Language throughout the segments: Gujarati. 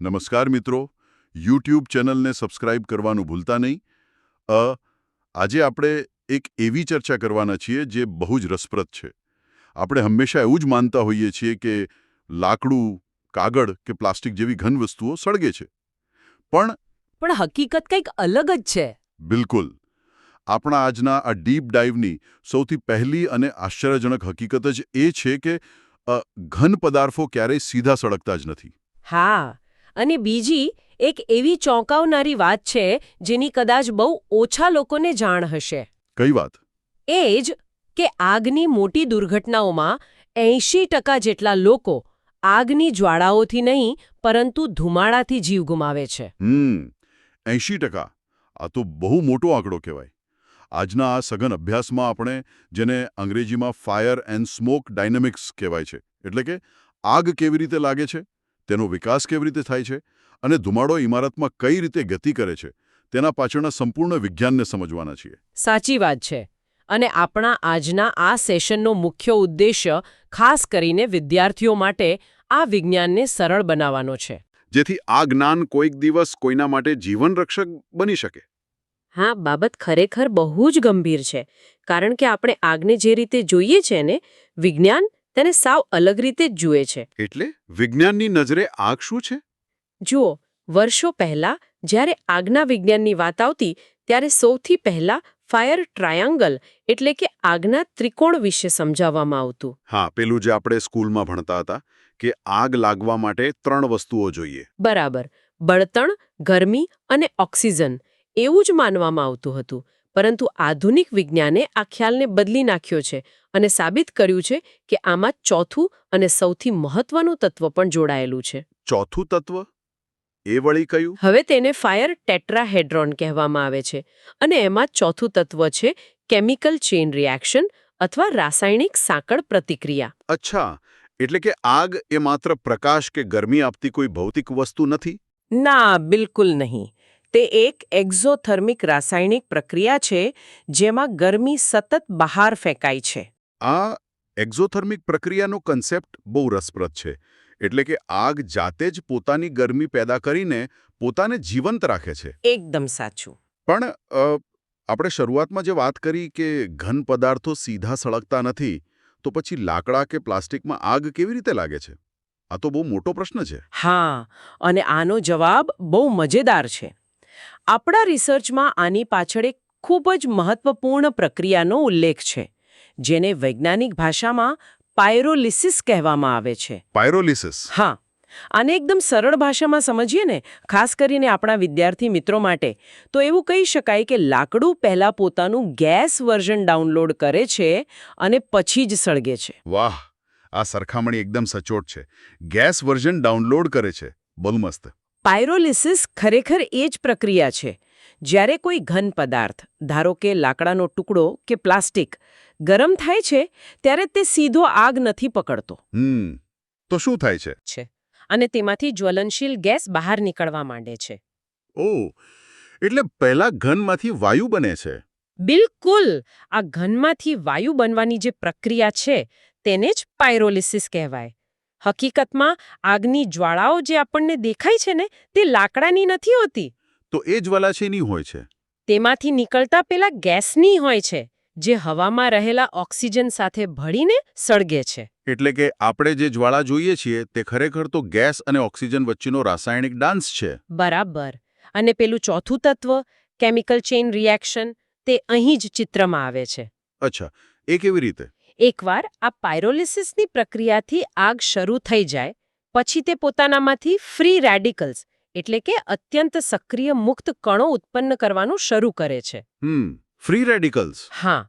નમસ્કાર મિત્રો, યુટ્યુબ ચેનલને સબસ્ક્રાઇબ કરવાનું ભૂલતા નહીં. આજે આપણે એક એવી ચર્ચા કરવાના છીએ જે બહુ જ રસપ્રદ છે. આપણે હંમેશા એવું જ માનતા હોઈએ છીએ કે લાકડું, કાગળ કે પ્લાસ્ટિક જેવી ઘન વસ્તુઓ સળગે છે. પણ હકીકત કંઈક અલગ જ છે. બિલકુલ. આપણા આજના આ ડીપ ડાઇવની સૌથી પહેલી અને આશ્ચર્યજનક હકીકત જ એ છે કે ઘન પદાર્થો ક્યારેય સીધા સળગતા જ નથી. હા, અને બીજી એક એવી ચોંકાવનારી વાત છે જેની કદાચ બહુ ઓછા લોકોને જાણ હશે. કઈ વાત? એ જ કે આગની મોટી દુર્ઘટનાઓમાં 80% જેટલા લોકો આગની જ્વાળાઓથી નહીં પરંતુ ધુમાડાથી જીવ ગુમાવે છે. 80%. આ તો બહુ મોટો આંકડો કહેવાય. આજના આ સઘન અભ્યાસમાં આપણે જેને અંગ્રેજીમાં ફાયર એન્ડ સ્મોક ડાયનેમિક્સ કહેવાય છે, એટલે કે આગ કેવી રીતે લાગે છે, તેનો વિકાસ કેવી રીતે થાય છે અને ધુમાડો ઇમારતમાં કઈ રીતે ગતિ કરે છે, તેના પાછળના સંપૂર્ણ વિજ્ઞાનને સમજવાના છીએ. સાચી વાત છે. અને આપણા આજના આ સેશનનો મુખ્ય ઉદ્દેશ્ય ખાસ કરીને વિદ્યાર્થીઓ માટે આ વિજ્ઞાનને સરળ બનાવવાનો છે. જેથી આ જ્ઞાન કોઈક દિવસ કોઈના માટે જીવન રક્ષક બની શકે. હા, બાબત ખરેખર બહુ જ ગંભીર છે, કારણ કે આપણે આગને જે રીતે જોઈએ છે ને, વિજ્ઞાન તેને સાવ અલગ રીતે જ જુએ છે. એટલે વિજ્ઞાનની નજરે આગ શું છે? જુઓ, વર્ષો પહેલા જ્યારે આગના વિજ્ઞાનની વાત આવતી ત્યારે સૌથી પહેલા ફાયર ટ્રાયંગલ એટલે કે આગના ત્રિકોણ વિશે સમજાવવામાં આવતું. હા, પેલું જે આપણે સ્કૂલમાં ભણતા હતા કે આગ લાગવા માટે 3 વસ્તુઓ જોઈએ. બરાબર. બળતણ, ગરમી અને ઓક્સિજન એવું જ માનવામાં આવતું હતું. પરંતુ આધુનિક વિજ્ઞાને આ ખ્યાલને બદલી નાખ્યો છે અને સાબિત કર્યું છે કે આમાં ચોથું અને સૌથી મહત્વનું તત્વ પણ જોડાયેલું છે. ચોથું તત્વ? એ વળી કયું? હવે તેને ફાયર ટેટ્રાહેડ્રોન કહેવામાં આવે છે અને એમાં ચોથું તત્વ છે કેમિકલ ચેઇન રિએક્શન અથવા રાસાયણિક સાંકળ પ્રતિક્રિયા. અચ્છા, એટલે કે આગ એ માત્ર પ્રકાશ કે ગરમી આપતી કોઈ ભૌતિક વસ્તુ નથી? ના, બિલકુલ નહીં. તે એક એક્ઝોથર્મિક રાસાયણિક પ્રક્રિયા છે જેમાં ગરમી સતત બહાર ફેંકાય છે. આ એક્ઝોથર્મિક પ્રક્રિયાનો કન્સેપ્ટ બહુ રસપ્રદ છે. એટલે કે આગ જાતે જ પોતાની ગરમી પેદા કરીને પોતાને જીવંત રાખે છે. એકદમ સાચું. પણ આપણે શરૂઆતમાં જે વાત કરી કે ઘન પદાર્થો સીધા સળગતા નથી, તો પછી લાકડા કે પ્લાસ્ટિકમાં આગ કેવી રીતે લાગે છે? આ તો બહુ મોટો પ્રશ્ન છે. હા, અને આનો જવાબ બહુ મજેદાર છે. આપણા રિસર્ચમાં આની પાછળ એક ખૂબ જ મહત્વપૂર્ણ પ્રક્રિયાનો ઉલ્લેખ છે, જેને વૈજ્ઞાનિક ભાષામાં પાયરોલિસિસ કહેવામાં આવે છે. પાયરોલિસિસ? હા, આને એકદમ સરળ ભાષામાં સમજીએ ને, ખાસ કરીને આપણા વિદ્યાર્થી મિત્રો માટે, તો એવું કહી શકાય કે લાકડું પહેલા પોતાનું ગેસ વર્ઝન ડાઉનલોડ કરે છે અને પછી જ સળગે છે. વાહ, આ સરખામણી એકદમ સચોટ છે. ગેસ વર્ઝન ડાઉનલોડ કરે છે. બહુ મસ્ત. પાયરોલિસિસ ખરેખર એ જ પ્રક્રિયા છે. જ્યારે કોઈ ઘન પદાર્થ, ધારો કે લાકડાનો ટુકડો કે પ્લાસ્ટિક, ગરમ થાય છે ત્યારે તે સીધો આગ નથી પકડતો. તો શું થાય છે? અને તેમાંથી જ્વલનશીલ ગેસ બહાર નીકળવા માંડે છે. ઓહ, એટલે પહેલા ઘનમાંથી વાયુ બને છે. બિલકુલ. આ ઘનમાંથી વાયુ બનવાની જે પ્રક્રિયા છે તેને જ પાયરોલિસિસ કહેવાય. હકીકતમાં આગની જ્વાળાઓ જે આપણને દેખાય છે ને, તે લાકડાની નથી હોતી. તો એ જ્વાળા શેની હોય છે? તેમાંથી નીકળતા પેલા ગેસની હોય છે, જે હવામાં રહેલા ઓક્સિજન સાથે ભળીને સળગે છે. એટલે કે આપણે જે જ્વાળા જોઈએ છીએ તે ખરેખર તો ગેસ અને ઓક્સિજન વચ્ચેનો રાસાયણિક ડાન્સ છે. બરાબર. અને પેલું ચોથું તત્વ, કેમિકલ ચેઇન રિએક્શન, તે અહીં જ ચિત્રમાં આવે છે. અચ્છા, એ કેવી રીતે? એકવાર આ પાયરોલિસિસની પ્રક્રિયાથી આગ શરૂ થઈ જાય, પછી તે પોતાનામાંથી ફ્રી રેડિકલ્સ એટલે કે અત્યંત સક્રિય મુક્ત કણો ઉત્પન્ન કરવાનું શરૂ કરે છે. Free radicals? હા,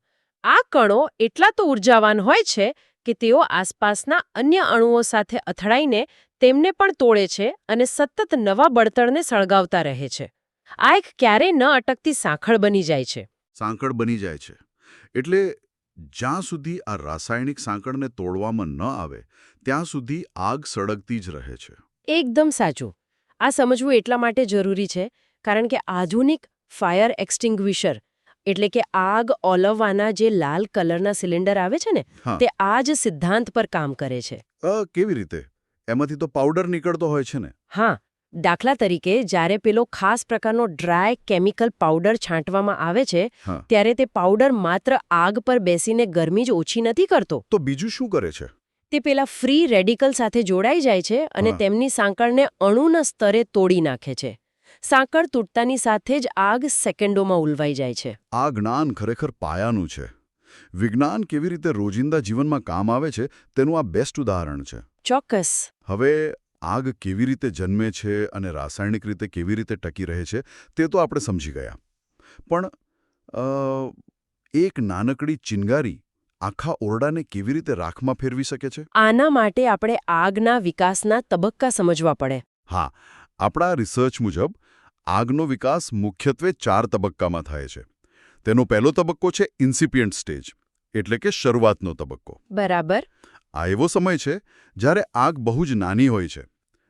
આ કણો એટલા તો ઉર્જાવાન હોય છે કે તેઓ આસપાસના અન્ય અણુઓ સાથે અથડાઈને તેમને પણ તોડે છે અને સતત નવા બળતણને સળગાવતા રહે છે. આ એક ક્યારેય ન અટકતી સાંકળ બની જાય છે. સાંકળ બની જાય છે. એટલે જ્યાં સુધી આ રાસાયણિક સાંકળને તોડવામાં ન આવે ત્યાં સુધી આગ સળગતી જ રહે છે. એકદમ સાચું. આ સમજવું એટલા માટે જરૂરી છે કારણ કે આધુનિક ફાયર એક્સટિંગ્વિશર એટલે કે આગ ઓલવવાના જે લાલ કલરના સિલિન્ડર આવે છે ને, તે આ જ સિદ્ધાંત પર કામ કરે છે. કેવી રીતે? એમાંથી તો પાવડર નીકળતો હોય છે ને? હા, દાખલા તરીકે જ્યારે પેલો ખાસ પ્રકારનો ડ્રાય કેમિકલ પાવડર છાંટવામાં આવે છે હા. ત્યારે તે પાવડર માત્ર આગ પર બેસીને ગરમી જ ઓછી નથી કરતો. તો બીજું શું કરે છે? તે પેલા ફ્રી રેડિકલ સાથે જોડાઈ જાય છે અને હા. તેમની સાંકળને અણુના સ્તરે તોડી નાખે છે. સાંકળ તૂટતાની સાથે જ આગ સેકન્ડોમાં ઉલવાઈ જાય છે. આ જ્ઞાન ખરેખર પાયાનું છે. વિજ્ઞાન કેવી રીતે રોજિંદા જીવનમાં કામ આવે છે તેનું આ બેસ્ટ ઉદાહરણ છે. ચોક્કસ. હવે આગ કેવી રીતે જન્મે છે અને રાસાયણિક રીતે કેવી રીતે ટકી રહે છે તે તો આપણે સમજી ગયા. પણ એક નાનકડી ચિનગારી આખા ઓરડાને કેવી રીતે રાખમાં ફેરવી શકે છે? આના માટે આપણે આગના વિકાસના તબક્કા સમજવા પડે. હા, આપણા રિસર્ચ મુજબ આગનો વિકાસ મુખ્યત્વે 4 તબક્કામાં થાય છે. તેનો પહેલો તબક્કો છે ઇન્સિપિયન્ટ સ્ટેજ, એટલે કે શરૂઆતનો તબક્કો. બરાબર. આ એવો સમય છે જ્યારે આગ બહુ જ નાની હોય છે,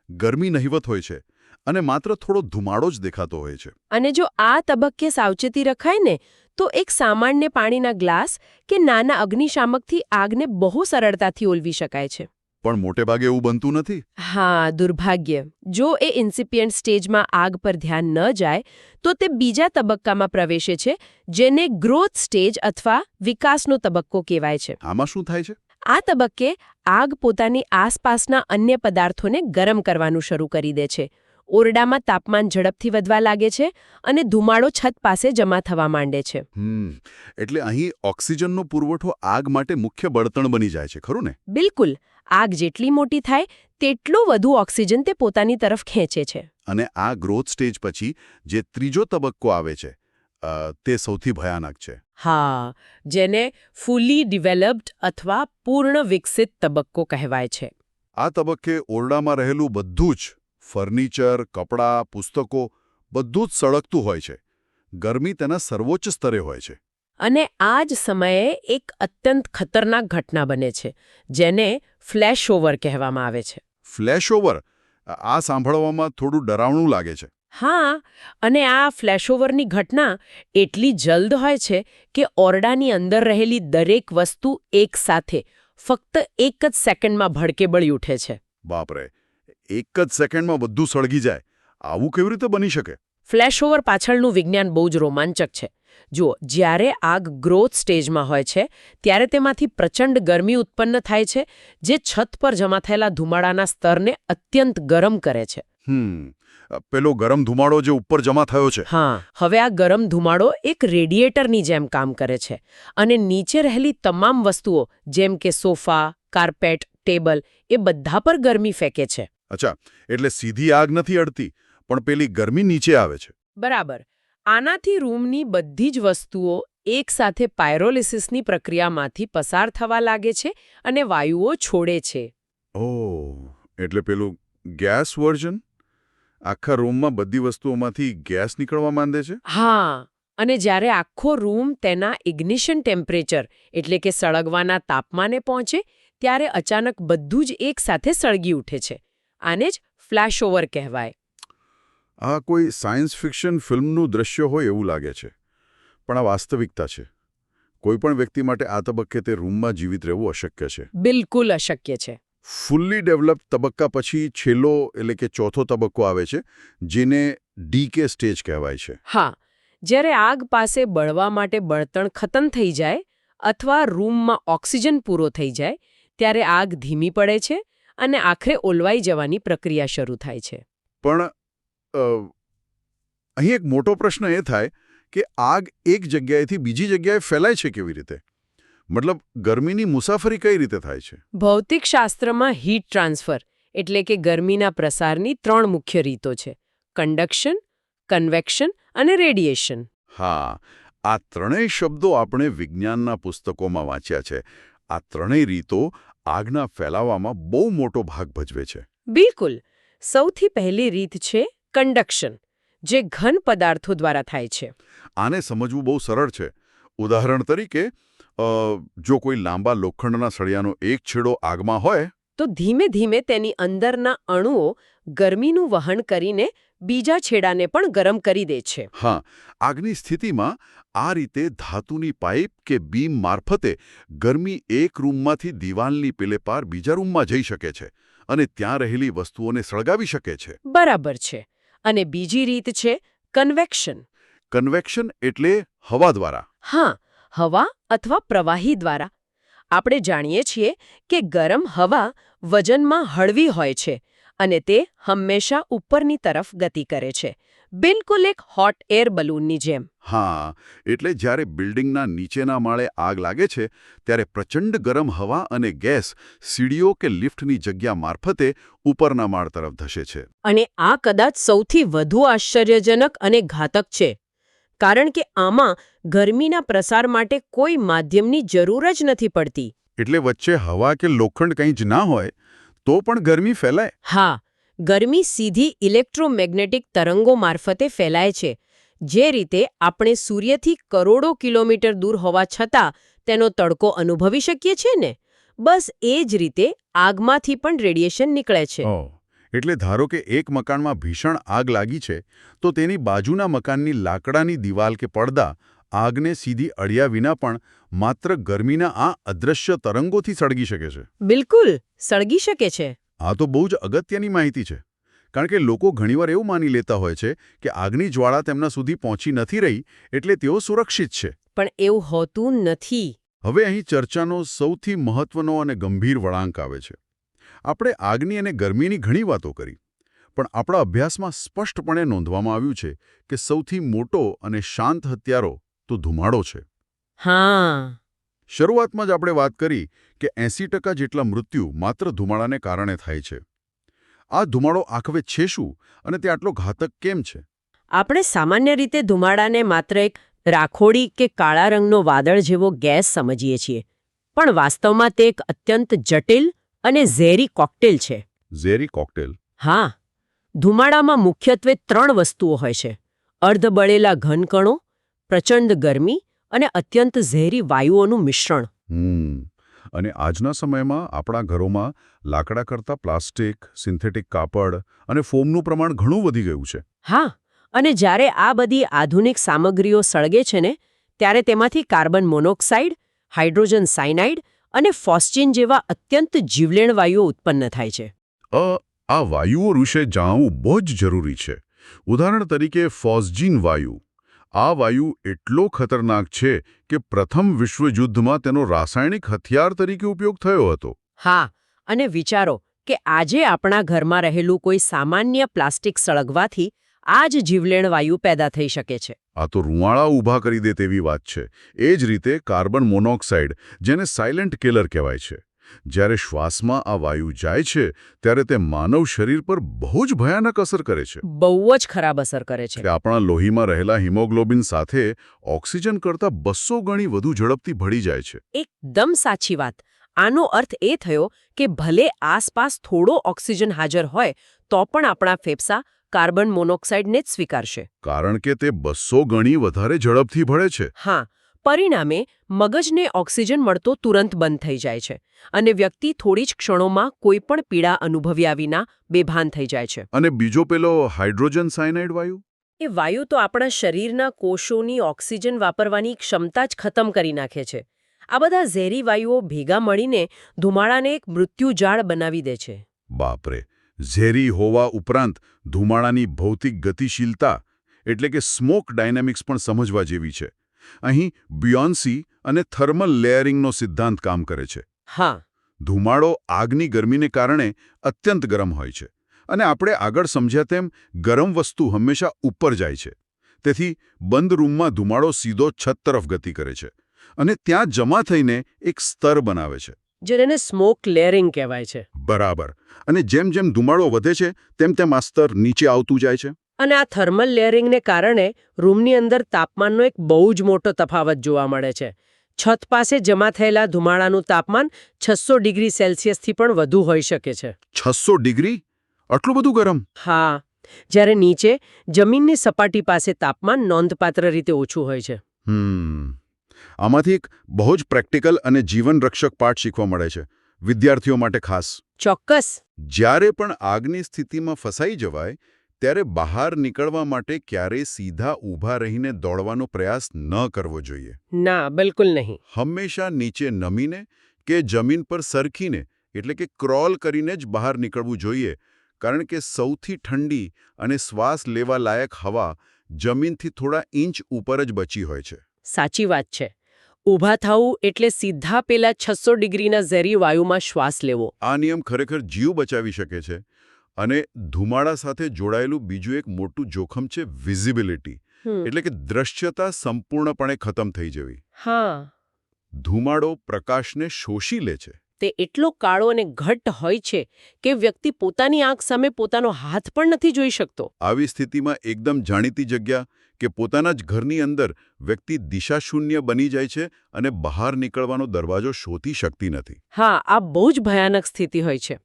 ગરમી નહિવત હોય છે અને માત્ર થોડો ધુમાડો જ દેખાતો હોય છે. અને જો આ તબક્કે સાવચેતી રખાય ને તો એક સામાન્ય પાણીના ગ્લાસ કે નાના અગ્નિશામકથી આગને બહુ સરળતાથી ઓલવી શકાય છે. પણ મોટે ભાગે એવું બનતું નથી. હા, દુર્ભાગ્ય. જો એ ઇન્સિપિયન્ટ સ્ટેજમાં આગ પર ધ્યાન ન જાય તો તે બીજા તબક્કામાં પ્રવેશે છે, જેને ગ્રોથ સ્ટેજ અથવા વિકાસનો તબક્કો કહેવાય છે. આમાં શું થાય છે? આ તબક્કે આગ પોતાની આસપાસના અન્ય પદાર્થોને ગરમ કરવાનું શરૂ કરી દે છે. ઓરડામાં તાપમાન ઝડપથી વધવા લાગે છે અને ધુમાડો છત પાસે જમા થવા માંડે છે. એટલે અહીં ઓક્સિજનનો પુરવઠો આગ માટે મુખ્ય બળતણ બની જાય છે, ખરું ને? બિલકુલ. આગ જેટલી મોટી થાય તેટલો વધુ ઓક્સિજન તે પોતાની તરફ ખેંચે છે. અને આ ગ્રોથ સ્ટેજ પછી જે ત્રીજો તબક્કો આવે છે તે સૌથી ભયાનક છે. હા, જેને ફૂલી ડિવેલપ્ડ અથવા પૂર્ણ વિકસિત તબક્કો કહેવાય છે. આ તબક્કે ઓરડામાં રહેલું બધું જ ફર્નિચર, કપડાં, પુસ્તકો બધું જ સળગતું હોય છે. ગરમી તેના સર્વોચ્ચ સ્તરે હોય છે. અને આ જ સમયે એક અત્યંત ખતરનાક ઘટના બને છે, જેને ફ્લેશઓવર કહેવામાં આવે છે. ફ્લેશઓવર? આ સાંભળવામાં થોડું ડરાવણું લાગે છે. હા, અને આ ફ્લેશઓવરની ઘટના એટલી જલ્દ હોય છે કે ઓરડાની અંદર રહેલી દરેક વસ્તુ એકસાથે ફક્ત એક જ સેકન્ડમાં ભડકે બળી ઉઠે છે. બાપરે, એક જ સેકન્ડમાં બધું સળગી જાય. આવું કેવી રીતે બની શકે? ફ્લેશઓવર પાછળનું વિજ્ઞાન બહુ જ રોમાંચક છે. જુઓ, જ્યારે આગ ગ્રોથ સ્ટેજમાં હોય છે ત્યારે તેમાંથી પ્રચંડ ગરમી ઉત્પન્ન થાય છે, જે છત પર જમા થયેલા ધુમાડાના સ્તરને અત્યંત ગરમ કરે છે. પેલો ગરમ ધુમાડો જે ઉપર જમા થયો છે. હા, હવે આ ગરમ ધુમાડો એક રેડિયેટરની જેમ કામ કરે છે અને નીચે રહેલી તમામ વસ્તુઓ જેમ કે સોફા, કાર્પેટ, ટેબલ એ બધા પર ગરમી ફેંકે છે. અચ્છા, એટલે સીધી આગ નથી અડતી, પણ પેલી ગરમી નીચે આવે છે. બરાબર. આનાથી રૂમની બધી જ વસ્તુઓ એકસાથે પાયરોલિસિસની પ્રક્રિયામાંથી પસાર થવા લાગે છે અને વાયુઓ છોડે છે. ઓહ, એટલે પેલું ગેસ વર્ઝન? આખા રૂમમાં બધી વસ્તુઓમાંથી ગેસ નીકળવા માંડે છે? હા, અને જ્યારે આખો રૂમ તેના ઇગ્નિશન ટેમ્પરેચર એટલે કે સળગવાના તાપમાને પહોંચે ત્યારે અચાનક બધું જ એકસાથે સળગી ઉઠે છે. આને જ ફ્લેશઓવર કહેવાય. આ કોઈ સાયન્સ ફિક્શન ફિલ્મનું દ્રશ્ય હોય એવું લાગે છે, પણ આ વાસ્તવિકતા છે. કોઈપણ વ્યક્તિ માટે આ તબક્કે તે રૂમમાં જીવિત રહેવું અશક્ય છે. બિલકુલ અશક્ય છે. ફુલ્લી ડેવલપ તબક્કા પછી છેલ્લો એટલે કે ચોથો તબક્કો આવે છે, જેને ડીકે સ્ટેજ કહેવાય છે. હા, જ્યારે આગ પાસે બળવા માટે બળતણ ખતમ થઈ જાય અથવા રૂમમાં ઓક્સિજન પૂરો થઈ જાય ત્યારે આગ ધીમી પડે છે અને આખરે ઓલવાઈ જવાની પ્રક્રિયા શરૂ થાય છે. પણ અહીં એક મોટો પ્રશ્ન એ થાય કે આગ એક જગ્યાએથી બીજી જગ્યાએ ફેલાય છે કેવી રીતે? મતલબ ગરમીની મુસાફરી કઈ રીતે થાય છે? ભૌતિકશાસ્ત્રમાં હીટ ટ્રાન્સફર એટલે કે ગરમીના પ્રસારની 3 મુખ્ય રીતો છે: કન્ડક્શન, કન્વેક્શન અને રેડિયેશન. હા, આ ત્રણેય શબ્દો આપણે વિજ્ઞાનના પુસ્તકોમાં વાંચ્યા છે. આ ત્રણેય રીતો આગના ફેલાવામાં બહુ મોટો ભાગ ભજવે છે. બિલકુલ. સૌથી પહેલી રીત છે કન્ડક્શન, જે ઘન પદાર્થો દ્વારા થાય છે. આને સમજવું બહુ સરળ છે. ઉદાહરણ તરીકે, જો કોઈ લાંબા લોખંડના સળિયાનો એક છેડો આગમાં હોય તો ધીમે ધીમે તેની અંદરના અણુઓ ગરમીનું વહન કરીને બીજા છેડાને પણ ગરમ કરી દે છે. હા, આગની સ્થિતિમાં આ રીતે ધાતુની પાઇપ કે બીમ મારફતે ગરમી એક રૂમમાંથી દિવાલની પેલે પાર બીજા રૂમમાં જઈ શકે છે અને ત્યાં રહેલી વસ્તુઓને સળગાવી શકે છે. બરાબર છે. અને બીજી રીત છે કન્વેક્શન. કન્વેક્શન એટલે હવા દ્વારા. હા, હવા અથવા પ્રવાહી દ્વારા. આપણે જાણીએ છીએ કે ગરમ હવા વજનમાં હળવી હોય છે અને તે હંમેશા ઉપરની તરફ ગતિ કરે છે, બિલકુલ એક હોટ એર બલૂનની જેમ. હા, એટલે જ્યારે બિલ્ડિંગના નીચેના માળે આગ લાગે છે ત્યારે પ્રચંડ ગરમ હવા અને ગેસ સીડીઓ કે લિફ્ટની જગ્યા મારફતે ઉપરના માળ તરફ ધસે છે. અને આ કદાચ સૌથી વધુ આશ્ચર્યજનક અને ઘાતક છે, કારણ કે આમાં ગરમીના પ્રસાર માટે કોઈ માધ્યમની જરૂર જ નથી પડતી. એટલે વચ્ચે હવા કે લોખંડ કંઈ જ ના હોય તો પણ ગરમી ફેલાય. હા, ગરમી સીધી ઇલેક્ટ્રોમેગ્નેટિક તરંગો મારફતે ફેલાય છે. જે રીતે આપણે સૂર્યથી કરોડો કિલોમીટર દૂર હોવા છતાં તેનો તડકો અનુભવી શકીએ છીએ ને, બસ એ જ રીતે આગમાંથી પણ રેડિયેશન નીકળે છે. એટલે ધારો કે એક મકાનમાં ભીષણ આગ લાગી છે તો તેની બાજુના મકાનની લાકડાની દિવાલ કે પડદા આગને સીધી અડ્યા વિના પણ માત્ર ગરમીના આ અદૃશ્ય તરંગોથી સળગી શકે છે. બિલકુલ, સળગી શકે છે. આ તો બહુ જ અગત્યની માહિતી છે, કારણ કે લોકો ઘણીવાર એવું માની લેતા હોય છે કે આગની જ્વાળા તેમના સુધી પહોંચી નથી રહી એટલે તેઓ સુરક્ષિત છે. પણ એવું હોતું નથી. હવે અહીં ચર્ચાનો સૌથી મહત્વનો અને ગંભીર વળાંક આવે છે. આપણે આગની અને ગરમીની ઘણી વાતો કરી, પણ આપણા અભ્યાસમાં સ્પષ્ટપણે નોંધવામાં આવ્યું છે કે સૌથી મોટો અને શાંત હથિયારો તો ધુમાડો છે. હા. શરૂઆતમાં જ આપણે વાત કરી કે 80% જેટલા મૃત્યુ માત્ર ધુમાડાને કારણે થાય છે. આ ધુમાડો આખરે છે શું અને તે આટલો ઘાતક કેમ છે? આપણે સામાન્ય રીતે ધુમાડાને માત્ર એક રાખોડી કે કાળા રંગનો વાદળ જેવો ગેસ સમજીએ છીએ, પણ વાસ્તવમાં તે એક અત્યંત જટિલ અને ઝેરી કોકટેલ છે. ઝેરી કોકટેલ? હા, ધુમાડામાં મુખ્યત્વે 3 વસ્તુઓ હોય છે: અર્ધબળેલા ઘનકણો, પ્રચંડ ગરમી અને અત્યંત ઝેરી વાયુઓનું મિશ્રણ. અને આજના સમયમાં આપણા ઘરોમાં લાકડા કરતાં પ્લાસ્ટિક, સિન્થેટિક કાપડ અને ફોમનું પ્રમાણ ઘણું વધી ગયું છે. હા, અને જ્યારે આ બધી આધુનિક સામગ્રીઓ સળગે છે ને, ત્યારે તેમાંથી કાર્બન મોનોક્સાઇડ, હાઇડ્રોજન સાયનાઇડ અને ફોસ્ફીન જેવા અત્યંત જીવલેણ વાયુઓ ઉત્પન્ન થાય છે. આ વાયુઓ વિશે જાણવું બહુ જ જરૂરી છે. ઉદાહરણ તરીકે ફોસ્ફીન વાયુ. આ વાયુ એટલો ખતરનાક છે કે પ્રથમ વિશ્વયુદ્ધમાં તેનો રાસાયણિક હથિયાર તરીકે ઉપયોગ થયો હતો. હા, અને વિચારો કે આજે આપણા ઘરમાં રહેલું કોઈ સામાન્ય પ્લાસ્ટિક સળગવાથી આ જ જીવલેણ વાયુ પેદા થઈ શકે છે. આ તો રૂંવાળા ઊભા કરી દે તેવી વાત છે. એ જ રીતે કાર્બન મોનોક્સાઇડ, જેને સાયલેન્ટ કિલર કહેવાય છે. જ્યારે શ્વાસમાં આ વાયુ જાય છે ત્યારે તે માનવ શરીર પર બહુ જ ભયાનક અસર કરે છે. બહુ જ ખરાબ અસર કરે છે. આપણા લોહીમાં રહેલા હિમોગ્લોબિન સાથે ઓક્સિજન કરતાં 200 ગણી વધુ ઝડપથી ભળી જાય છે. એકદમ સાચી વાત. આનો અર્થ એ થયો કે ભલે આસપાસ થોડો ઓક્સિજન હાજર હોય તો પણ આપણા ફેફસા કાર્બન મોનોક્સાઇડને જ સ્વીકારશે. કારણ કે તે 200 ગણી વધારે ઝડપથી ભળે છે. હા, પરિણામે મગજને ઓક્સિજન મળતો તુરંત બંધ થઈ જાય છે અને વ્યક્તિ થોડી જ ક્ષણોમાં કોઈ પણ પીડા અનુભવ્યા વિના બેભાન થઈ જાય છે. અને બીજો પેલો હાઇડ્રોજન સાયનાઇડ વાયુ? એ વાયુ તો આપણા શરીરના કોષોની ઓક્સિજન વાપરવાની ક્ષમતા જ ખતમ કરી નાખે છે. આ બધા ઝેરી વાયુઓ ભેગા મળીને ધુમાડાને એક મૃત્યુજાળ બનાવી દે છે. બાપરે! ઝેરી હોવા ઉપરાંત ધુમાડાની ભૌતિક ગતિશીલતા એટલે કે સ્મોક ડાયનેમિક્સ પણ સમજવા જેવી છે. અહીં બિયોન્સી અને થર્મલ લેયરિંગનો સિદ્ધાંત કામ કરે છે. હા. ધુમાડો આગની ગરમીને કારણે અત્યંત ગરમ હોય છે અને આપણે આગળ સમજ્યા તેમ ગરમ વસ્તુ હંમેશા ઉપર જાય છે. તેથી બંધ રૂમમાં ધુમાડો સીધો છત તરફ ગતિ કરે છે અને ત્યાં જમા થઈને એક સ્તર બનાવે છે, જેને સ્મોક લેયરિંગ કહેવાય છે. બરાબર. અને જેમ જેમ ધુમાડો વધે છે તેમ તેમ આ સ્તર નીચે આવતું જાય છે. અને આ થર્મલ લેયરિંગને કારણે રૂમની અંદર તાપમાનનો એક બહુ જ મોટો તફાવત જોવા મળે છે. છત પાસે જમા થયેલા ધુમાડાનું તાપમાન 600 ડિગ્રી સેલ્સિયસથી પણ વધુ હોઈ શકે છે. 600 ડિગ્રી? આટલું બધું ગરમ? હા, જ્યારે નીચે જમીનની સપાટી પાસે તાપમાન નોંધપાત્ર રીતે ઓછું હોય છે. આમાંથી એક બહુ જ પ્રેક્ટિકલ અને જીવનરક્ષક પાઠ શીખવા મળે છે, વિદ્યાર્થીઓ માટે ખાસ. ચોક્કસ. જ્યારે પણ આગની સ્થિતિમાં ફસાઈ જવાય ત્યારે બહાર નીકળવા માટે ક્યારેય સીધા ઊભા રહીને દોડવાનો પ્રયાસ ન કરવો જોઈએ. ના, બિલકુલ નહીં. હંમેશા નીચે નમીને કે જમીન પર સરખીને એટલે કે ક્રોલ કરીને જ બહાર નીકળવું જોઈએ, કારણ કે સૌથી ઠંડી અને શ્વાસ લેવા લાયક હવા જમીનથી થોડા ઇંચ ઉપર જ બચી હોય છે. સાચી વાત છે. ઊભા થવું એટલે સીધા પેલા 600 ડિગ્રીના ઝેરી વાયુમાં શ્વાસ લેવો. આ નિયમ ખરેખર જીવ બચાવી શકે છે. અને ધુમાડા સાથે જોડાયેલું બીજું એક મોટું જોખમ છે વિઝિબિલિટી, એટલે કે દ્રશ્યતા સંપૂર્ણપણે ખતમ થઈ જવી. હા, ધુમાડો પ્રકાશને શોષી લે છે. તે એટલો કાળો અને ઘટ્ટ હોય છે કે વ્યક્તિ પોતાની આંખ સામે પોતાનો હાથ પણ નથી જોઈ શકતો. આવી સ્થિતિમાં એકદમ જાણીતી જગ્યા કે પોતાના જ ઘરની અંદર વ્યક્તિ દિશાશૂન્ય બની જાય છે અને બહાર નીકળવાનો દરવાજો શોધી શકતી નથી. હા, આ બહુ જ ભયાનક સ્થિતિ હોય છે.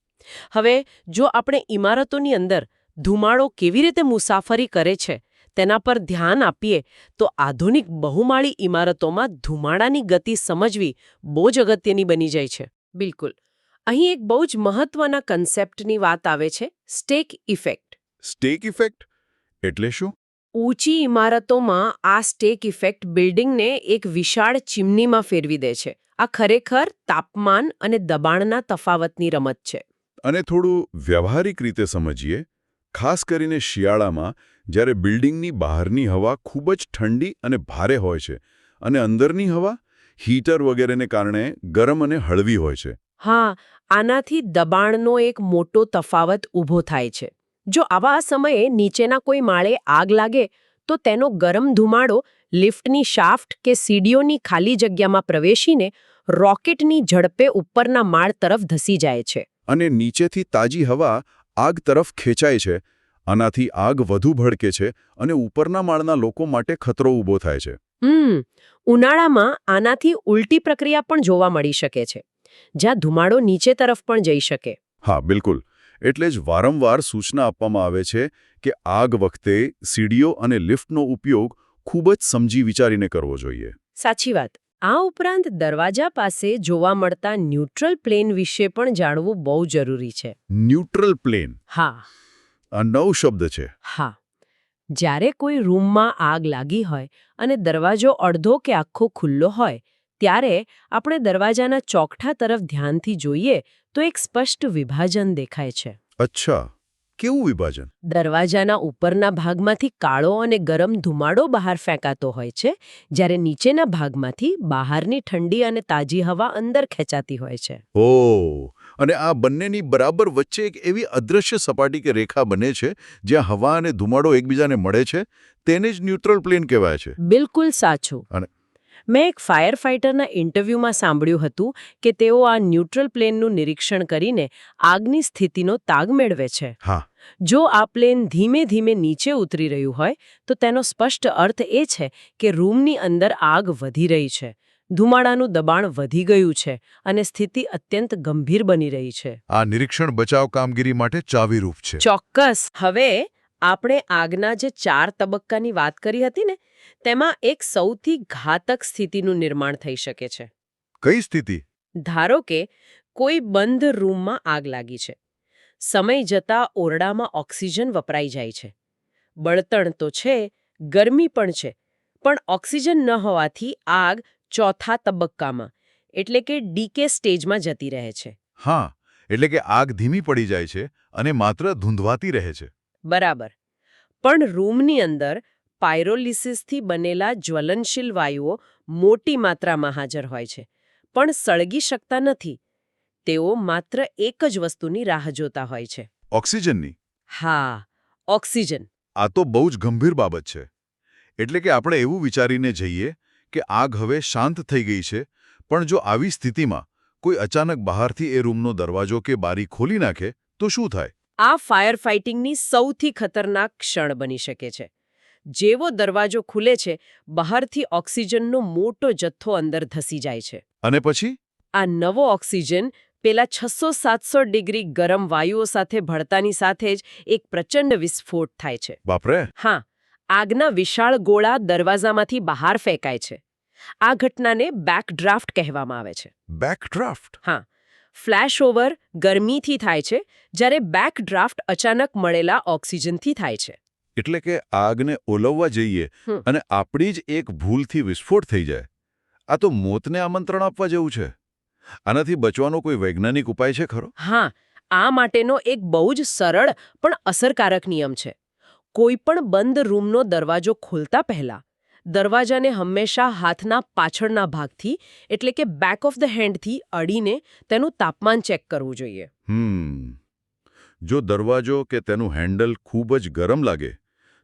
હવે જો આપણે ઇમારતોની અંદર ધુમાડો કેવી રીતે મુસાફરી કરે છે તેના પર ધ્યાન આપીએ તો આધુનિક બહુમાળી ઇમારતોમાં ધુમાડાની ગતિ સમજવી બહુ જ અગત્યની બની જાય છે. બિલકુલ. અહીં એક બહુ જ મહત્વના કન્સેપ્ટની વાત આવે છે, સ્ટેક ઇફેક્ટ. સ્ટેક ઇફેક્ટ એટલે શું? ઊંચી ઇમારતોમાં આ સ્ટેક ઇફેક્ટ બિલ્ડિંગને એક વિશાળ ચીમનીમાં ફેરવી દે છે. આ ખરેખર તાપમાન અને દબાણના તફાવતની રમત છે. અને થોડું વ્યવહારિક રીતે સમજીએ, ખાસ કરીને શિયાળામાં જ્યારે બિલ્ડિંગની બહારની હવા ખૂબ જ ઠંડી અને ભારે હોય છે અને અંદરની હવા હીટર વગેરેને કારણે ગરમ અને હળવી હોય છે. હા, આનાથી દબાણનો એક મોટો તફાવત ઊભો થાય છે. જો આવા સમયે નીચેના કોઈ માળે આગ લાગે તો તેનો ગરમ ધુમાડો લિફ્ટની શાફ્ટ કે સીડીઓની ખાલી જગ્યામાં પ્રવેશીને રોકેટની ઝડપે ઉપરના માળ તરફ ધસી જાય છે. અને નીચેથી તાજી હવા આગ તરફ ખેંચાય છે. આનાથી આગ વધુ ભડકે છે અને ઉપરના માળના લોકો માટે ખતરો ઊભો થાય છે. ઉનાળામાં આનાથી ઉલટી પ્રક્રિયા પણ જોવા મળી શકે છે, જ્યાં ધુમાડો નીચે તરફ પણ જઈ શકે. હા, બિલકુલ. એટલે જ વારંવાર સૂચના આપવામાં આવે છે કે આગ વખતે સીડીઓ અને લિફ્ટનો ઉપયોગ ખૂબ જ સમજી વિચારીને કરવો જોઈએ. સાચી વાત. આ ઉપરાંત દરવાજા પાસે જોવા મળતા ન્યુટ્રલ પ્લેન વિશે પણ જાણવું બહુ જરૂરી છે. Neutral plane? હા. આ નવો શબ્દ છે. હા. જ્યારે કોઈ રૂમમાં આગ લાગી હોય અને દરવાજો અડધો કે આખો ખુલ્લો હોય, ત્યારે આપણે દરવાજાના ચોકઠા તરફ ધ્યાનથી જોઈએ તો એક સ્પષ્ટ વિભાજન દેખાય છે. અચ્છા, કેવું વિભાજન? દરવાજાના ઉપરના ભાગમાંથી કાળો અને ગરમ ધુમાડો બહાર ફેંકાતો હોય છે, જ્યારે નીચેના ભાગમાંથી બહારની ઠંડી અને તાજી હવા અંદર ખેંચાતી હોય છે. ઓહ! અને આ બંનેની બરાબર વચ્ચે એક એવી અદૃશ્ય સપાટી કે રેખા બને છે જ્યાં હવા અને ધુમાડો એકબીજાને મળે છે, તેને જ ન્યુટ્રલ પ્લેન કહેવાય છે. બિલકુલ સાચું. અને મેં એક ફાયર ફાઇટરના ઇન્ટરવ્યૂમાં સાંભળ્યું હતું કે તેઓ આ ન્યુટ્રલ પ્લેનનું નિરીક્ષણ કરીને આગની સ્થિતિનો તાગ મેળવે છે. હા. જો આ પ્લેન ધીમે ધીમે નીચે ઉતરી રહ્યું હોય તો તેનો સ્પષ્ટ અર્થ એ છે કે રૂમની અંદર આગ વધી રહી છે, ધુમાડાનું દબાણ વધી ગયું છે અને સ્થિતિ અત્યંત ગંભીર બની રહી છે. આ નિરીક્ષણ બચાવ કામગીરી માટે ચાવીરૂપ છે. ચોક્કસ. હવે આપણે આગના જે 4 તબક્કાની વાત કરી હતી ને, તેમાં એક સૌથી ઘાતક સ્થિતિનું નિર્માણ થઈ શકે છે. કઈ સ્થિતિ? ધારો કે કોઈ બંધ રૂમમાં આગ લાગી છે. સમય જતાં ઓરડામાં ઓક્સિજન વપરાઈ જાય છે. બળતણ તો છે, ગરમી પણ છે, પણ ઓક્સિજન ન હોવાથી આગ ચોથા તબક્કામાં એટલે કે ડીકે સ્ટેજમાં જતી રહે છે. હા, એટલે કે આગ ધીમી પડી જાય છે અને માત્ર ધૂંધવાતી રહે છે. બરાબર. પણ રૂમની અંદર પાયરોલિસિસથી બનેલા જ્વલનશીલ વાયુઓ મોટી માત્રામાં હાજર હોય છે, પણ સળગી શકતા નથી. તેઓ માત્ર એક જ વસ્તુની રાહ જોતા હોય છે. ઓક્સિજનની? હા, ઓક્સિજન. આ તો બહુ જ ગંભીર બાબત છે. એટલે કે આપણે એવું વિચારીને જઈએ કે આગ હવે શાંત થઈ ગઈ છે, પણ જો આવી સ્થિતિમાં કોઈ અચાનક બહારથી એ રૂમનો દરવાજો કે બારી ખોલી નાખે તો શું થાય? આ ફાયર ફાઇટિંગની સૌથી ખતરનાક ક્ષણ બની શકે છે. જેવો દરવાજો ખુલે છે, બહારથી ઓક્સિજનનો મોટો જથ્થો અંદર ધસી જાય છે. અને પછી? આ નવો ઓક્સિજન પેલા 600-700 ડિગ્રી ગરમ વાયુઓ સાથે ભળતાની સાથે જ એક પ્રચંડ વિસ્ફોટ થાય છે. બાપરે! હા, આગના વિશાળ ગોળા દરવાજામાંથી બહાર ફેંકાય છે. આ ઘટનાને બેકડ્રાફ્ટ કહેવામાં આવે છે. બેકડ્રાફ્ટ? હા. ફ્લેશઓવર ગરમીથી થાય છે, જ્યારે બેકડ્રાફ્ટ અચાનક મળેલા ઓક્સિજનથી થાય છે. એટલે કે આગને ઓલવવા જઈએ અને આપણી જ એક ભૂલથી વિસ્ફોટ થઈ જાય. આ તો મોતને આમંત્રણ આપવા જેવું છે. આનાથી બચવાનો કોઈ વૈજ્ઞાનિક ઉપાય છે ખરો? હા, આ માટેનો એક બહુ જ સરળ પણ અસરકારક નિયમ છે. કોઈ પણ બંધ રૂમનો દરવાજો ખોલતા પહેલા દરવાજાને હંમેશા હાથના પાછળના ભાગથી એટલે કે બેક ઓફ ધ હેન્ડથી અડીને તેનું તાપમાન ચેક કરવું જોઈએ. જો દરવાજો કે તેનું હેન્ડલ ખૂબ જ ગરમ લાગે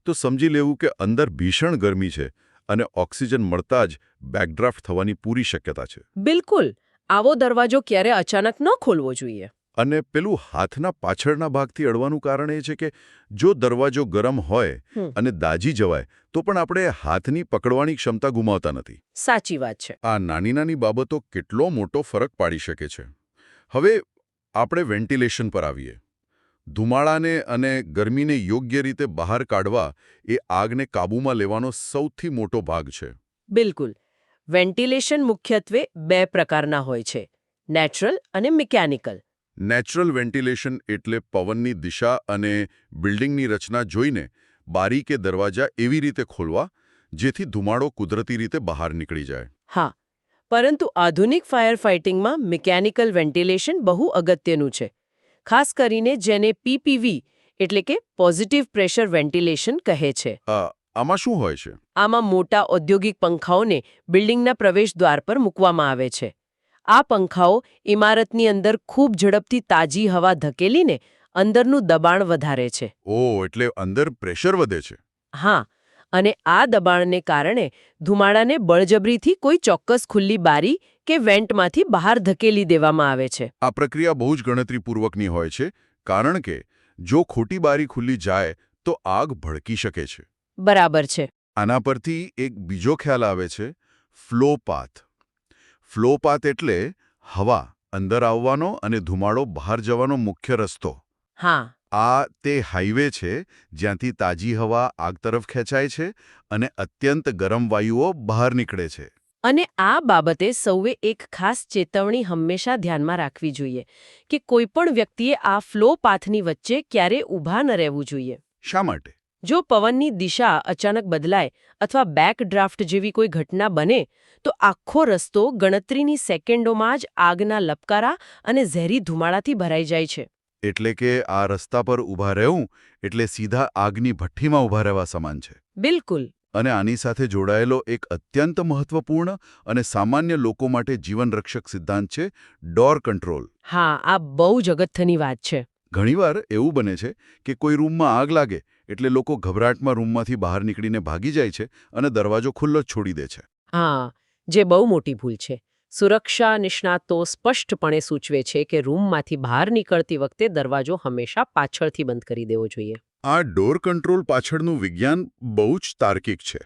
તો સમજી લેવું કે અંદર ભીષણ ગરમી છે અને ઓક્સિજન મળતા જ બેકડ્રાફ્ટ થવાની પૂરી શક્યતા છે. બિલકુલ, આવો દરવાજો ક્યારે અચાનક ન ખોલવો જોઈએ. અને પેલું હાથના પાછળના ભાગથી અડવાનું કારણ એ છે કે જો દરવાજો ગરમ હોય અને દાજી જવાય તો પણ આપણે હાથની પકડવાની ક્ષમતા ગુમાવતા નથી. સાચી વાત છે. આ નાની નાની બાબતો કેટલો મોટો ફરક પાડી શકે છે. હવે આપણે વેન્ટિલેશન પર આવીએ. ધુમાડાને અને ગરમીને યોગ્ય રીતે બહાર કાઢવા એ આગને કાબૂમાં લેવાનો સૌથી મોટો ભાગ છે. બિલકુલ. વેન્ટિલેશન મુખ્યત્વે બે પ્રકારના હોય છે, નેચરલ અને મિકેનિકલ. નેચરલ વેન્ટિલેશન એટલે પવનની દિશા અને બિલ્ડિંગની રચના જોઈને બારી કે દરવાજા એવી રીતે ખોલવા જેથી ધુમાડો કુદરતી રીતે બહાર નીકળી જાય. હા, પરંતુ આધુનિક ફાયર ફાઇટિંગમાં મિકેનિકલ વેન્ટિલેશન બહુ અગત્યનું છે. ખાસ કરીને જેને પીપીવી એટલે કે પોઝિટિવ પ્રેશર વેન્ટિલેશન કહે છે. આમાં શું હોય છે? આમાં મોટા ઔદ્યોગિક પંખાઓને બિલ્ડિંગના પ્રવેશદ્વાર પર મૂકવામાં આવે છે. આ પંખાઓ ઇમારતની અંદર ખૂબ ઝડપથી તાજી હવા ધકેલીને અંદરનું દબાણ વધારે છે. એટલે અંદર પ્રેશર વધે છે. હા, અને આ દબાણને કારણે ધુમાડાને બળજબરીથી કોઈ ચોક્કસ ખુલ્લી બારી કે વેન્ટમાંથી બહાર ધકેલી દેવામાં આવે છે. આ પ્રક્રિયા બહુ જ ગણતરીપૂર્વકની હોય છે કારણ કે જો ખોટી બારી ખુલ્લી જાય તો આગ ભડકી શકે છે. બરાબર છે. આના પરથી એક બીજો ખ્યાલ આવે છે, ફ્લો પાથ. ફ્લો પાથ એટલે હવા અંદર આવવાનો અને ધુમાડો બહાર જવાનો મુખ્ય રસ્તો. હા, આ તે હાઈવે છે જ્યાંથી તાજી હવા આગ તરફ ખેંચાય છે અને અત્યંત ગરમ વાયુઓ બહાર નીકળે છે. અને આ બાબતે સૌએ એક ખાસ ચેતવણી હંમેશા ધ્યાનમાં રાખવી જોઈએ કે કોઈ પણ વ્યક્તિએ આ ફ્લો પાથની વચ્ચે ક્યારે ઊભા ન રહેવું જોઈએ. શા માટે? જો પવનની દિશા અચાનક બદલાય અથવા બેકડ્રાફ્ટ જેવી કોઈ ઘટના બને તો આખો રસ્તો ગણતરીની સેકન્ડોમાં જ આગના લપકારા અને ઝેરી ધુમાડાથી ભરાઈ જાય છે. એટલે કે આ રસ્તા પર ઊભા રહેવું એટલે સીધા આગની ભઠ્ઠીમાં ઊભા રહેવા સમાન છે. બિલકુલ. અને આની સાથે જોડાયેલો એક અત્યંત મહત્વપૂર્ણ અને સામાન્ય લોકો માટે જીવનરક્ષક સિદ્ધાંત છે ડોર કંટ્રોલ. હા, આ બહુ જ અગત્યની વાત છે. ઘણીવાર એવું બને છે કે કોઈ રૂમમાં આગ લાગે એટલે લોકો ગભરાટમાં રૂમમાંથી બહાર નીકળીને ભાગી જાય છે અને દરવાજો ખુલ્લો જ છોડી દે છે. હા, જે બહુ મોટી ભૂલ છે. સુરક્ષા નિષ્ણાતો સ્પષ્ટપણે સૂચવે છે કે રૂમમાંથી બહાર નીકળતી વખતે દરવાજો હંમેશા પાછળથી બંધ કરી દેવો જોઈએ. આ ડોર કંટ્રોલ પાછળનું વિજ્ઞાન બહુ જ તાર્કિક છે.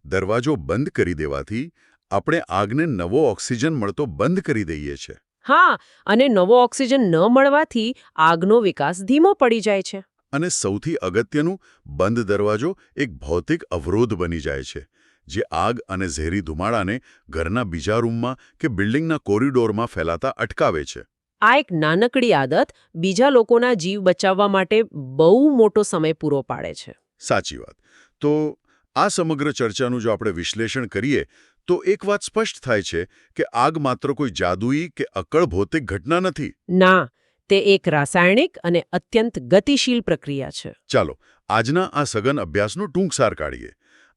દરવાજો બંધ કરી દેવાથી આપણે આગને નવો ઓક્સિજન મળતો બંધ કરી દઈએ છીએ. હા, અને નવો ઓક્સિજન ન મળવાથી આગનો વિકાસ ધીમો પડી જાય છે. અને સૌથી અગત્યનું, બંધ દરવાજો એક ભૌતિક અવરોધ બની જાય છે જે આગ અને ઝેરી ધુમાડાને ઘરના બીજા રૂમમાં કે બિલ્ડિંગના કોરિડોરમાં ફેલાતા અટકાવે છે. આ એક નાનકડી આદત બીજા લોકોના જીવ બચાવવા માટે બહુ મોટો સમય પૂરો પાડે છે. સાચી વાત. તો આ સમગ્ર ચર્ચાનું જો આપણે વિશ્લેષણ કરીએ તો એક વાત સ્પષ્ટ થાય છે કે આગ માત્ર કોઈ જાદુઈ કે અક્કડ ભૌતિક ઘટના નથી. ના, તે એક રાસાયણિક અને અત્યંત ગતિશીલ પ્રક્રિયા છે. ચાલો આજના આ સઘન અભ્યાસનો ટૂંકસાર કાઢીએ.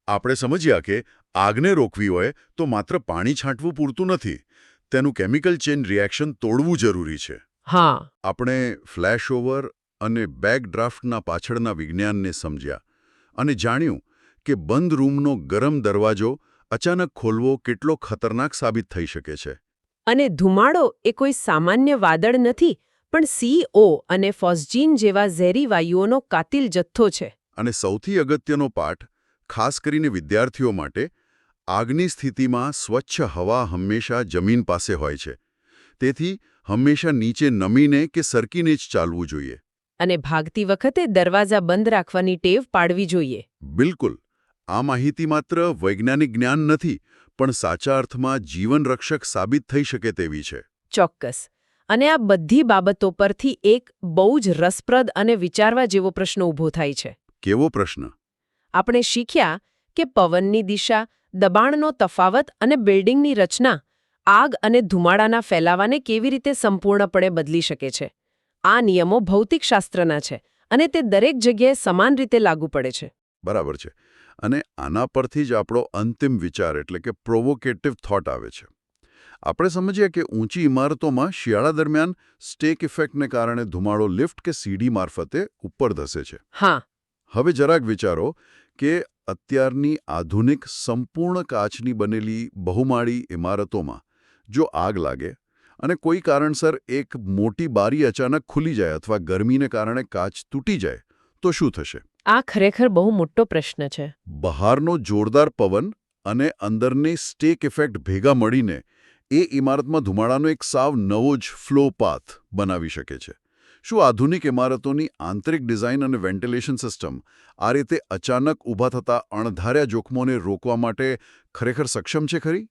આપણે સમજ્યા કે આગને રોકવી હોય તો માત્ર પાણી છાંટવું પૂરતું નથી, તેનું કેમિકલ ચેઇન રિએક્શન તોડવું જરૂરી છે. હા, આપણે ફ્લેશઓવર અને બેકડ્રાફ્ટના પાછળના વિજ્ઞાનને સમજ્યા અને જાણ્યું કે બંધ રૂમનો ગરમ દરવાજો અચાનક ખોલવો કેટલો ખતરનાક સાબિત થઈ શકે છે. અને ધુમાડો એ કોઈ સામાન્ય વાદળ નથી, પણ CO અને ફોસ્જીન જેવા ઝેરી વાયુઓનો કાતિલ જથ્થો છે. અને સૌથી અગત્યનો પાઠ, ખાસ કરીને વિદ્યાર્થીઓ માટે, આગની સ્થિતિમાં સ્વચ્છ હવા હંમેશા જમીન પાસે હોય છે. તેથી હંમેશા નીચે નમીને કે સરકીને જ ચાલવું જોઈએ. અને ભાગતી વખતે દરવાજા બંધ રાખવાની ટેવ પાડવી જોઈએ. બિલકુલ. આ માહિતી માત્ર વૈજ્ઞાનિક જ્ઞાન નથી, પણ સાચા અર્થમાં જીવનરક્ષક સાબિત થઈ શકે તેવી છે. ચોક્કસ. અને આ બધી બાબતો પરથી એક બહુ જ રસપ્રદ અને વિચારવા જેવો પ્રશ્ન ઊભો થાય છે. કેવો પ્રશ્ન? આપણે શીખ્યા કે પવનની દિશા, દબાણનો તફાવત અને બિલ્ડિંગની રચના આગ અને ધુમાડાના ફેલાવાને કેવી રીતે સંપૂર્ણપણે બદલી શકે છે. આ નિયમો ભૌતિકશાસ્ત્રના છે અને તે દરેક જગ્યાએ સમાન રીતે લાગુ પડે છે. બરાબર છે. અને આના પરથી જ આપણો અંતિમ વિચાર એટલે કે પ્રોવોકેટિવ થોટ આવે છે. આપણે સમજીએ કે ઊંચી ઇમારતોમાં શિયાળા દરમિયાન સ્ટેક ઇફેક્ટને કારણે ધુમાડો લિફ્ટ કે સીડી મારફતે ઉપર ધસે છે. હા. હવે જરાક વિચારો કે અત્યારની આધુનિક સંપૂર્ણ કાચની બનેલી બહુમાળી ઇમારતોમાં જો આગ લાગે અને કોઈ કારણસર એક મોટી બારી અચાનક ખુલી જાય અથવા ગરમીને કારણે કાચ તૂટી જાય તો શું થશે? આ ખરેખર બહુ મોટો પ્રશ્ન છે. બહારનો જોરદાર પવન અને અંદરની સ્ટેક ઇફેક્ટ ભેગા મળીને એ ઇમારતમાં ધુમાડાનો એક સાવ નવો જ ફ્લો પાથ બનાવી શકે છે. શું આધુનિક ઇમારતોની આંતરિક ડિઝાઇન અને વેન્ટિલેશન સિસ્ટમ આ રીતે અચાનક ઊભા થતા અણધાર્યા જોખમોને રોકવા માટે ખરેખર સક્ષમ છે ખરી?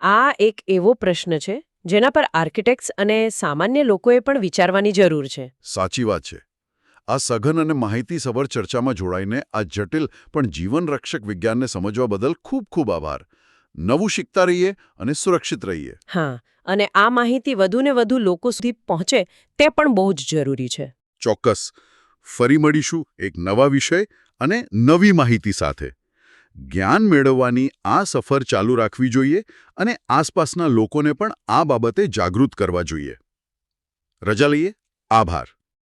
આ એક એવો પ્રશ્ન છે જેના પર આર્કિટેક્ટ્સ અને સામાન્ય લોકોએ પણ વિચારવાની જરૂર છે. સાચી વાત છે. આ સઘન અને માહિતીસભર ચર્ચામાં જોડાઈને આ જટિલ પણ જીવનરક્ષક વિજ્ઞાનને સમજવા બદલ ખૂબ ખૂબ આભાર. નવું શીખતા રહીએ અને સુરક્ષિત રહીએ. હા, અને આ માહિતી વધુને વધુ લોકો સુધી પહોંચે તે પણ બહુ જ જરૂરી છે. ચોક્કસ. ફરી મળીશું એક નવા વિષય અને નવી માહિતી સાથે. જ્ઞાન મેળવવાની આ સફર ચાલુ રાખવી જોઈએ અને આસપાસના લોકોને પણ આ બાબતે જાગૃત કરવા જોઈએ. રજા લઈએ. આભાર.